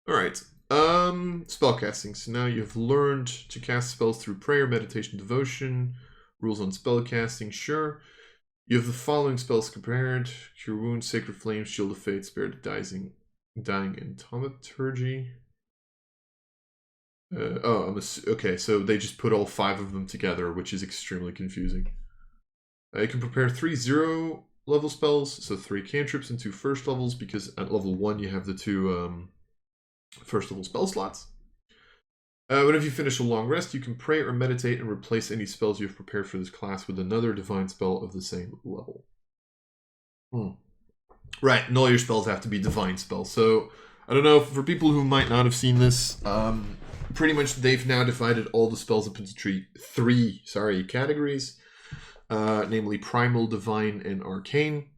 All right. Spellcasting. So now you've learned to cast spells through prayer, meditation, devotion. Rules on spellcasting, sure. You have the following spells prepared: Cure Wounds, Sacred Flame, Shield of Fate, Spirit of Dying, and Thaumaturgy. Okay, so they just put all 5 of them together, which is extremely confusing. You can prepare 3 0-level spells, so 3 cantrips and 2 first levels, because at level 1 you have the 2 first level spell slots. Whenever you finish a long rest, you can pray or meditate and replace any spells you have prepared for this class with another divine spell of the same level. Right, and all your spells have to be divine spells. So, I don't know, for people who might not have seen this, pretty much they've now divided all the spells up into three categories. Namely Primal, Divine, and Arcane.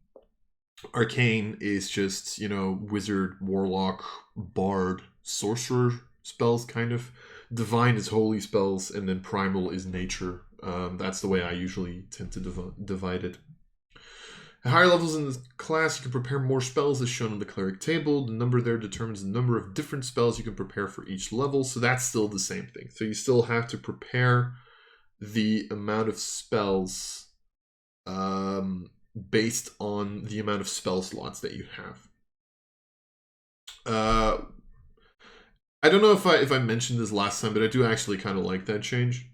Arcane is just, wizard, warlock, bard, sorcerer spells, kind of. Divine is holy spells, and then Primal is nature. That's the way I usually tend to divide it. At higher levels in the class, you can prepare more spells as shown on the Cleric table. The number there determines the number of different spells you can prepare for each level, so that's still the same thing. So you still have to prepare the amount of spells based on the amount of spell slots that you have. I don't know if I mentioned this last time, but I do actually kind of like that change.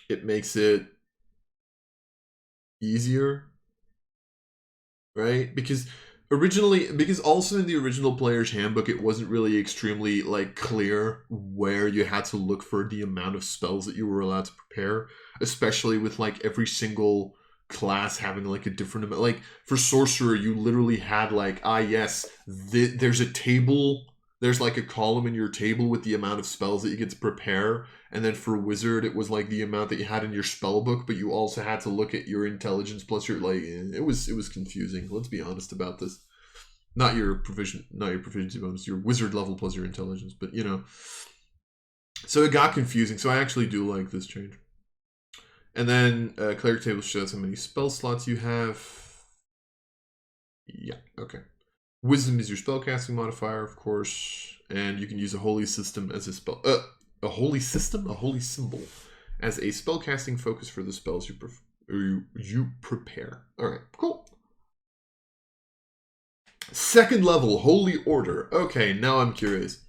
It makes it easier, right? Because also in the original player's handbook, it wasn't really extremely clear where you had to look for the amount of spells that you were allowed to prepare, especially with every single class having a different amount. For sorcerer, you literally had there's a table. There's a column in your table with the amount of spells that you get to prepare. And then for wizard, it was the amount that you had in your spell book, but you also had to look at your intelligence plus your it was confusing. Let's be honest about this. Not your proficiency bonus, your wizard level plus your intelligence, but So it got confusing. So I actually do like this change. And then Cleric table shows how many spell slots you have. Yeah, okay. Wisdom is your spellcasting modifier, of course, and you can use a holy system as a spell. A holy symbol as a spellcasting focus for the spells you prepare. All right, cool. Second level, Holy Order. Okay, now I'm curious.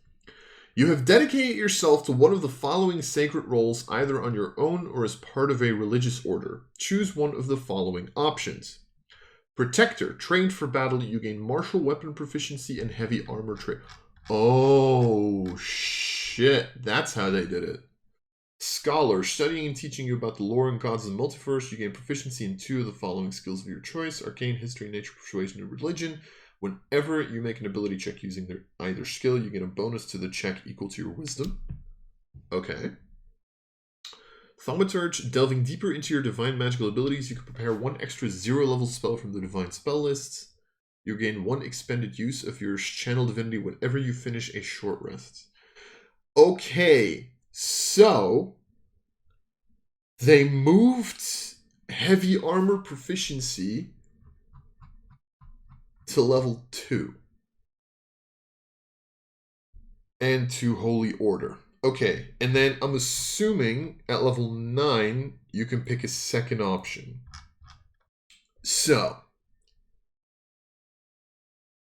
You have dedicated yourself to one of the following sacred roles, either on your own or as part of a religious order. Choose one of the following options. Protector, trained for battle, you gain martial weapon proficiency and heavy armor trade. Oh, shit. That's how they did it. Scholar, studying and teaching you about the lore and gods of the multiverse, you gain proficiency in 2 of the following skills of your choice: Arcane, History, Nature, Persuasion, and Religion. Whenever you make an ability check using either skill, you get a bonus to the check equal to your wisdom. Okay. Thaumaturge, delving deeper into your divine magical abilities, you can prepare 1 extra 0-level spell from the divine spell list. You gain 1 expended use of your channel divinity whenever you finish a short rest. Okay, so they moved heavy armor proficiency to level 2 and to Holy Order. Okay, and then I'm assuming at level 9, you can pick a second option. So,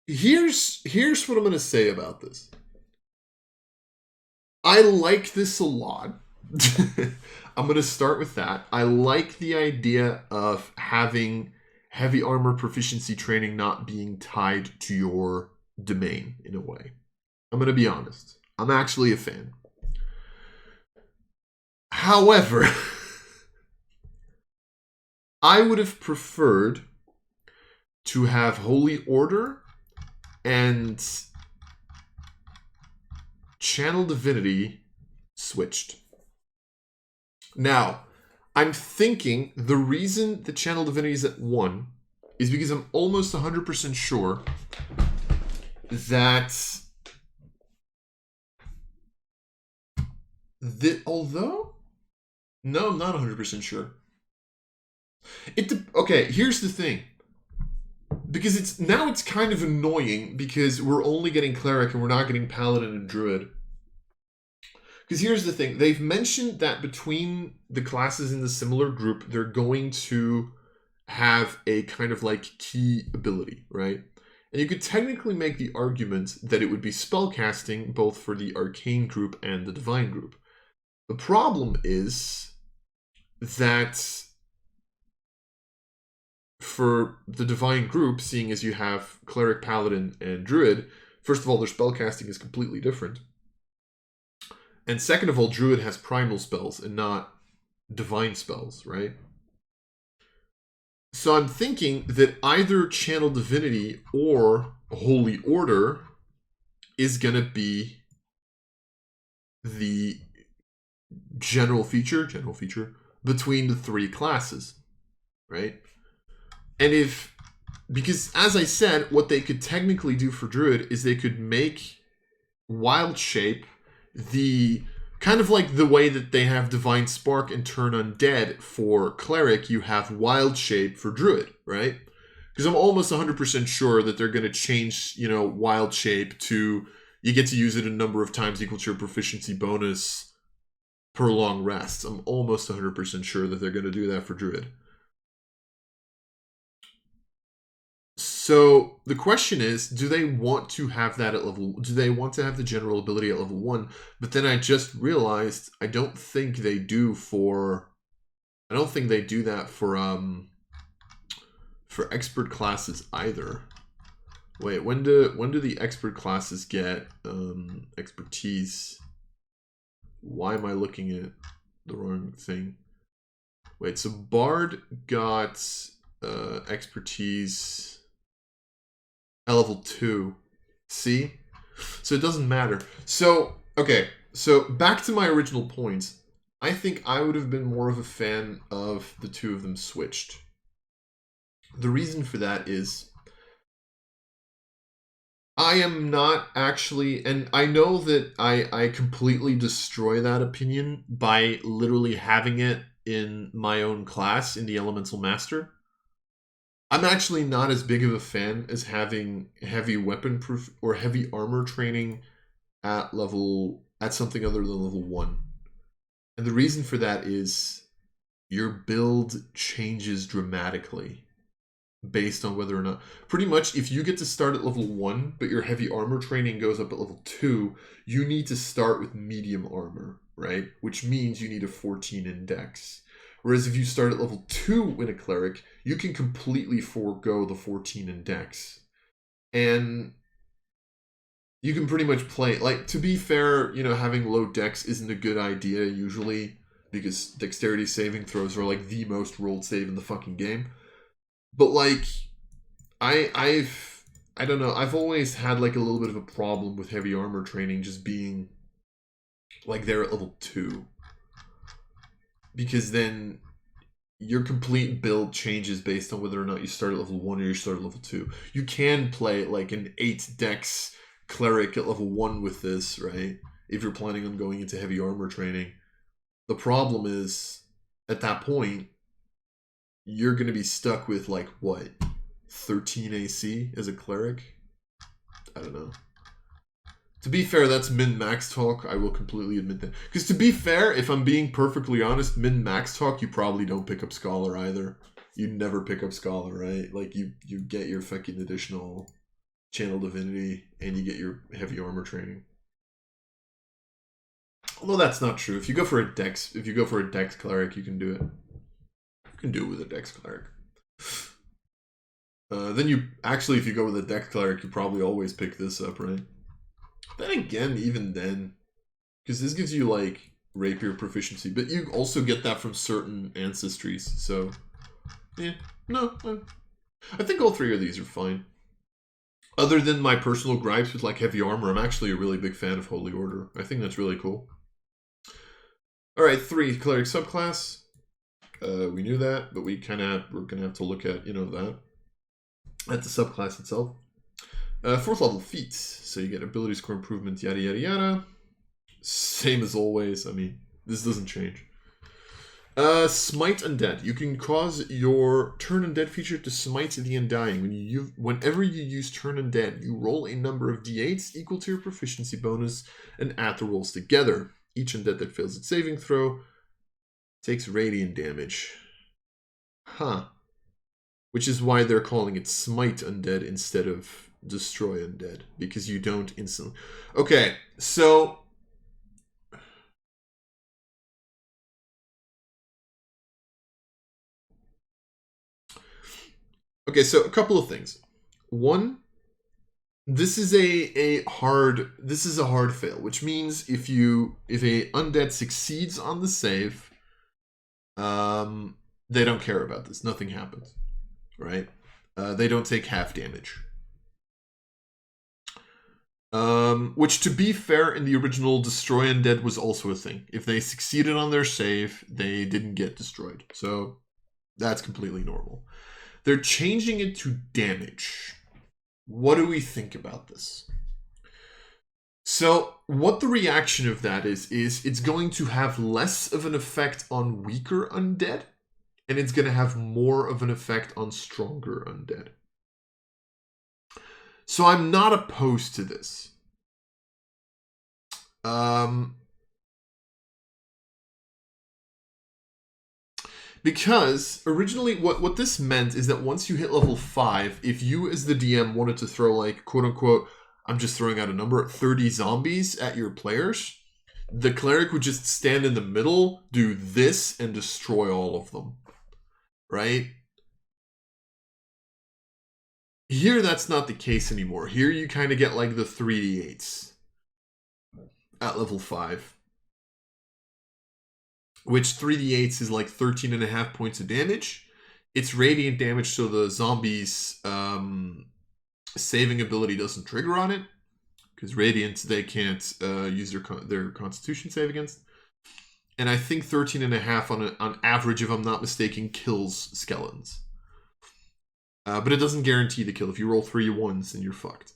here's what I'm going to say about this. I like this a lot. I'm going to start with that. I like the idea of having heavy armor proficiency training not being tied to your domain in a way. I'm going to be honest. I'm actually a fan. However, I would have preferred to have Holy Order and Channel Divinity switched. Now, I'm thinking the reason the Channel Divinity is at 1 is because I'm almost 100% sure that although... No, I'm not 100% sure. Okay, here's the thing. because it's kind of annoying because we're only getting Cleric and we're not getting Paladin and Druid. Because here's the thing, they've mentioned that between the classes in the similar group, they're going to have a kind of like key ability, right? And you could technically make the argument that it would be spellcasting both for the Arcane group and the Divine group. The problem is that for the Divine group, seeing as you have Cleric, Paladin, and Druid, first of all, their spellcasting is completely different. And second of all, Druid has primal spells and not divine spells, right? So I'm thinking that either Channel Divinity or Holy Order is going to be the general feature between the three classes, right? And because as I said, what they could technically do for Druid is they could make Wild Shape the kind of like the way that they have Divine Spark and Turn Undead for Cleric, you have Wild Shape for Druid, right? Because I'm almost 100% sure that they're going to change, Wild Shape to you get to use it a number of times equal to your proficiency bonus per long rest. I'm almost 100% sure that they're going to do that for Druid. So the question is, do they want to have that at level? Do they want to have the general ability at level 1? But then I just realized I don't think they do that for expert classes either. Wait, when do the expert classes get expertise? Why am I looking at the wrong thing? Wait, so Bard got expertise at level 2. See? So it doesn't matter. So, okay. So back to my original point. I think I would have been more of a fan of the two of them switched. The reason for that is I am not actually, and I know that I completely destroy that opinion by literally having it in my own class in the Elemental Master. I'm actually not as big of a fan as having heavy weapon proof or heavy armor training at something other than level 1. And the reason for that is your build changes dramatically based on whether or not, pretty much if you get to start at level 1 but your heavy armor training goes up at level 2, you need to start with medium armor, right? Which means you need a 14 in dex. Whereas if you start at level 2 in a Cleric, you can completely forego the 14 in dex. And you can pretty much play, like, to be fair, having low dex isn't a good idea usually, because dexterity saving throws are like the most rolled save in the fucking game. But like, I don't know, I've always had like a little bit of a problem with heavy armor training just being like there at level 2. Because then your complete build changes based on whether or not you start at level 1 or you start at level 2. You can play like an 8 dex Cleric at level 1 with this, right? If you're planning on going into heavy armor training. The problem is, at that point, you're going to be stuck with like, what, 13 AC as a Cleric? I don't know. To be fair, that's min-max talk. I will completely admit that. Because to be fair, if I'm being perfectly honest, min-max talk, you probably don't pick up Scholar either. You never pick up Scholar, right? Like, you get your fucking additional Channel Divinity, and you get your heavy armor training. Although that's not true. If you go for a Dex Cleric, you can do it. You can do it with a Dex Cleric. Then if you go with a Dex Cleric, you probably always pick this up, right? Then again, even then, because this gives you like rapier proficiency, but you also get that from certain ancestries. So, yeah, no, I think all three of these are fine. Other than my personal gripes with like heavy armor, I'm actually a really big fan of Holy Order. I think that's really cool. All right, 3 Cleric subclass. We knew that, but we're gonna have to look at that at the subclass itself. 4th level feats, so you get ability score improvement, yada yada yada. Same as always. I mean, this doesn't change. Smite Undead. You can cause your Turn Undead feature to smite the Undying. Whenever you use Turn Undead, you roll a number of d8s equal to your proficiency bonus and add the rolls together. Each Undead that fails its saving throw takes radiant damage. Huh. Which is why they're calling it Smite Undead instead of Destroy Undead. Because you don't instantly... Okay, so... Okay, so a couple of things. One, this is a hard fail, which means if a undead succeeds on the save, they don't care about this. Nothing happens, right? They don't take half damage. Which, to be fair, in the original, Destroy Undead was also a thing. If they succeeded on their save, they didn't get destroyed. So that's completely normal. They're changing it to damage. What do we think about this? So what the reaction of that is it's going to have less of an effect on weaker undead, and it's going to have more of an effect on stronger undead. So I'm not opposed to this. Because originally what this meant is that once you hit level 5, if you as the DM wanted to throw, like, quote unquote, I'm just throwing out a number, 30 zombies at your players, the cleric would just stand in the middle, do this, and destroy all of them. Right? Here, that's not the case anymore. Here, you kind of get like the 3d8s at level 5. Which 3d8s is like 13.5 points of damage. It's radiant damage, so the zombies' saving ability doesn't trigger on it. Because radiant, they can't use their constitution save against. And I think 13.5 on average, if I'm not mistaken, kills skeletons. But it doesn't guarantee the kill. If you roll 3 ones, then you're fucked.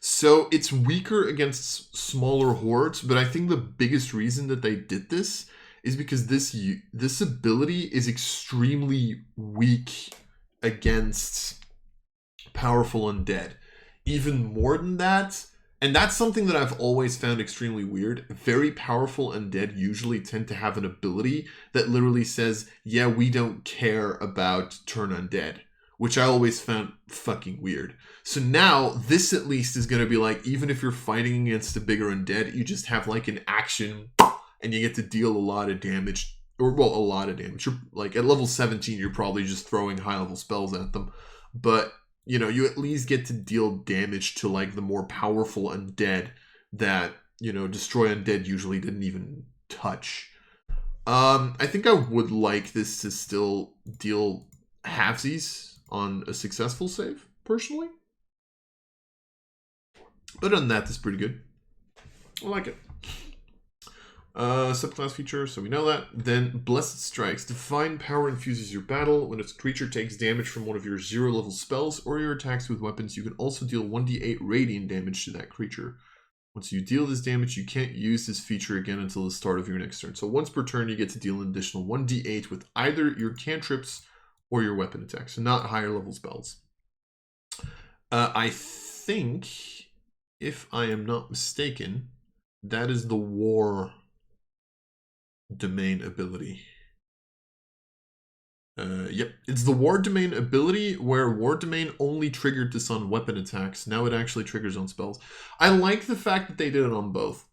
So it's weaker against smaller hordes, but I think the biggest reason that they did this is because this ability is extremely weak against powerful undead. Even more than that, and that's something that I've always found extremely weird, very powerful undead usually tend to have an ability that literally says, yeah, we don't care about turn undead, which I always found fucking weird. So now, this at least is going to be like, even if you're fighting against a bigger undead, you just have like an action, and you get to deal a lot of damage. Or, well, a lot of damage. You're, like, at level 17, you're probably just throwing high-level spells at them. But, you know, you at least get to deal damage to, like, the more powerful undead that, you know, Destroy Undead usually didn't even touch. I think I would like this to still deal halvesies on a successful save, personally. But other than that, this is pretty good. I like it. Subclass feature, so we know that. Then Blessed Strikes. Divine power infuses your battle. When a creature takes damage from one of your 0-level spells or your attacks with weapons, you can also deal 1d8 radiant damage to that creature. Once you deal this damage, you can't use this feature again until the start of your next turn. So once per turn, you get to deal an additional 1d8 with either your cantrips or your weapon attacks, so not higher level spells. I think, if I am not mistaken, that is the War Domain ability. Yep, it's the War Domain ability where War Domain only triggered this on weapon attacks. Now it actually triggers on spells. I like the fact that they did it on both.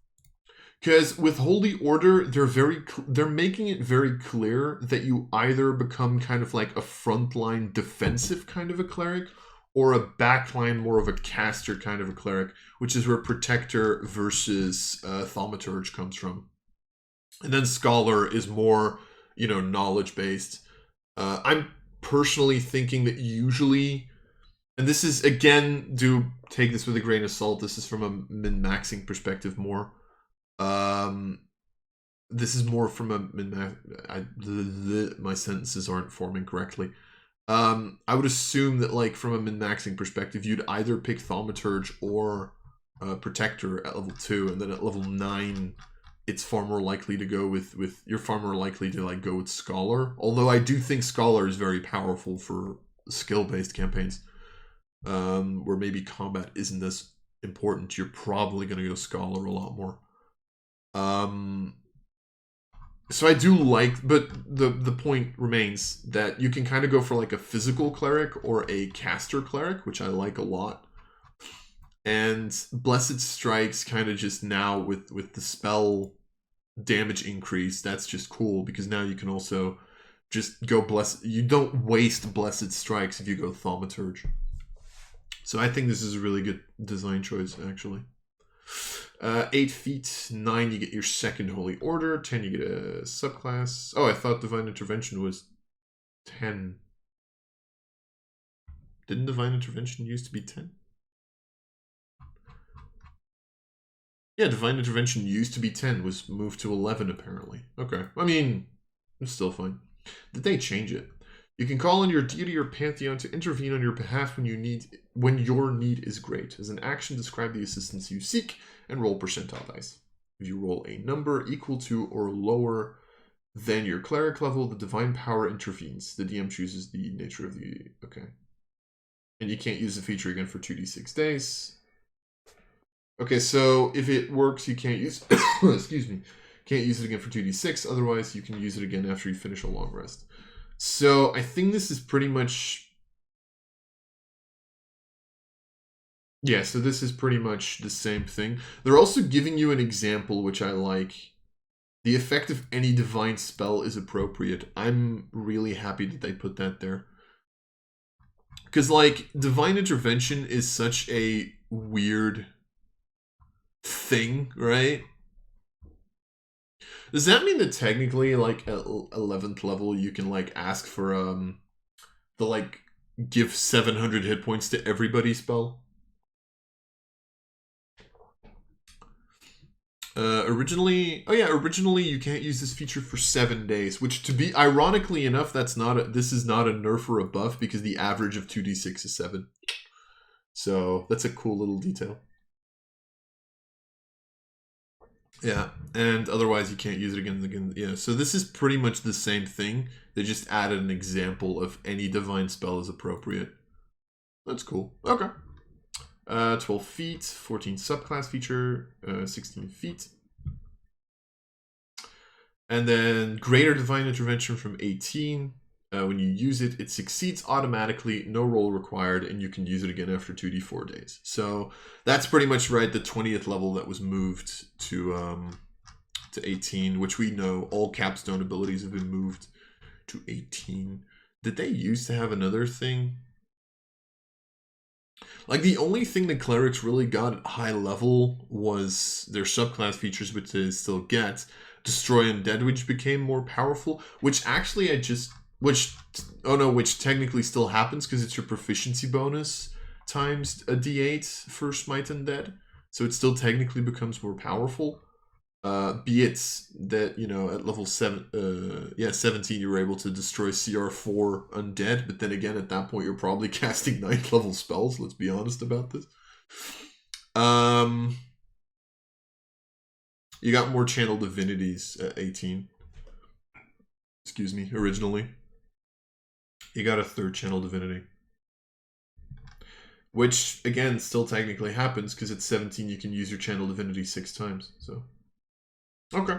Because with Holy Order, they're making it very clear that you either become kind of like a frontline defensive kind of a cleric, or a backline more of a caster kind of a cleric, which is where Protector versus Thaumaturge comes from. And then Scholar is more, you know, knowledge-based. I'm personally thinking that usually, and this is, again, do take this with a grain of salt, this is from a min-maxing perspective more. This is more from a min-max, my sentences aren't forming correctly. I would assume that, like, from a min-maxing perspective, you'd either pick Thaumaturge or Protector at level 2, and then at level 9, it's far more likely to go with you're far more likely to like go with Scholar. Although I do think Scholar is very powerful for skill-based campaigns, where maybe combat isn't as important. You're probably going to go Scholar a lot more. So I do like, but the point remains that you can kind of go for like a physical cleric or a caster cleric, which I like a lot. And Blessed Strikes kind of just now with the spell damage increase, that's just cool because now you can also just go you don't waste Blessed Strikes if you go Thaumaturge. So I think this is a really good design choice, actually. 8 feet, 9 you get your second Holy Order, 10 you get a subclass. Oh, I thought Divine Intervention was 10. Didn't Divine Intervention used to be 10? Yeah, Divine Intervention used to be 10, was moved to 11 apparently. Okay, I mean, it's still fine. Did they change it? You can call on your deity or pantheon to intervene on your behalf when your need is great. As an action, describe the assistance you seek and roll percentile dice. If you roll a number equal to or lower than your cleric level, the divine power intervenes. The DM chooses the nature of the... Okay. And you can't use the feature again for 2d6 days. Okay, so if it works, you can't use... excuse me. Can't use it again for 2d6. Otherwise, you can use it again after you finish a long rest. So I think this is pretty much... Yeah, so this is pretty much the same thing. They're also giving you an example, which I like. The effect of any divine spell is appropriate. I'm really happy that they put that there. Because, like, divine intervention is such a weird thing, right? Does that mean that technically, like, at 11th level, you can, like, ask for, the, like, give 700 hit points to everybody spell? Originally you can't use this feature for 7 days, which, to be ironically enough, this is not a nerf or a buff because the average of 2d6 is 7. So that's a cool little detail. Yeah, and otherwise you can't use it again. Yeah, so this is pretty much the same thing. They just added an example of any divine spell is appropriate. That's cool. Okay. 12 feet, 14 subclass feature, 16 feet. And then greater divine intervention from 18. When you use it, it succeeds automatically, no roll required, and you can use it again after 2d4 days. So that's pretty much right, the 20th level that was moved to 18, which we know all capstone abilities have been moved to 18. Did they used to have another thing? Like, the only thing the clerics really got at high level was their subclass features, which they still get. Destroy Undead, which became more powerful, which actually which technically still happens because it's your proficiency bonus times a d8 for Smite Undead. So it still technically becomes more powerful. Be it that, at level 17 you were able to destroy CR4 Undead, but then again at that point you're probably casting 9th level spells, let's be honest about this. You got more Channel Divinities at 18. Excuse me, originally. You got a 3rd Channel Divinity. Which, again, still technically happens, because at 17 you can use your Channel Divinity 6 times, so... Okay.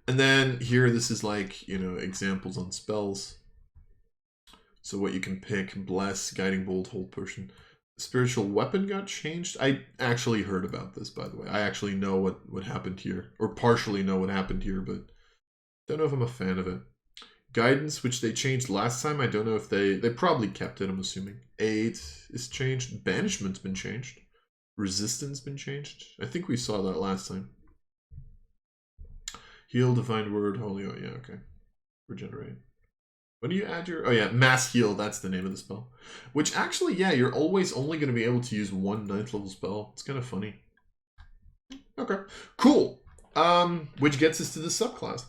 And then here, this is like, examples on spells. So what you can pick: Bless, Guiding Bolt, Hold Potion. Spiritual Weapon got changed. I actually heard about this, by the way. I actually know what happened here. Or partially know what happened here, but don't know if I'm a fan of it. Guidance, which they changed last time. I don't know if they probably kept it, I'm assuming. Aid is changed. Banishment's been changed. Resistance been changed. I think we saw that last time. Heal, Divine Word, Holy... Oh, yeah, okay. Regenerate. When do you add your... Oh, yeah, Mass Heal. That's the name of the spell. Which, actually, yeah, you're always only going to be able to use one 9th level spell. It's kind of funny. Okay. Cool. Which gets us to the subclass.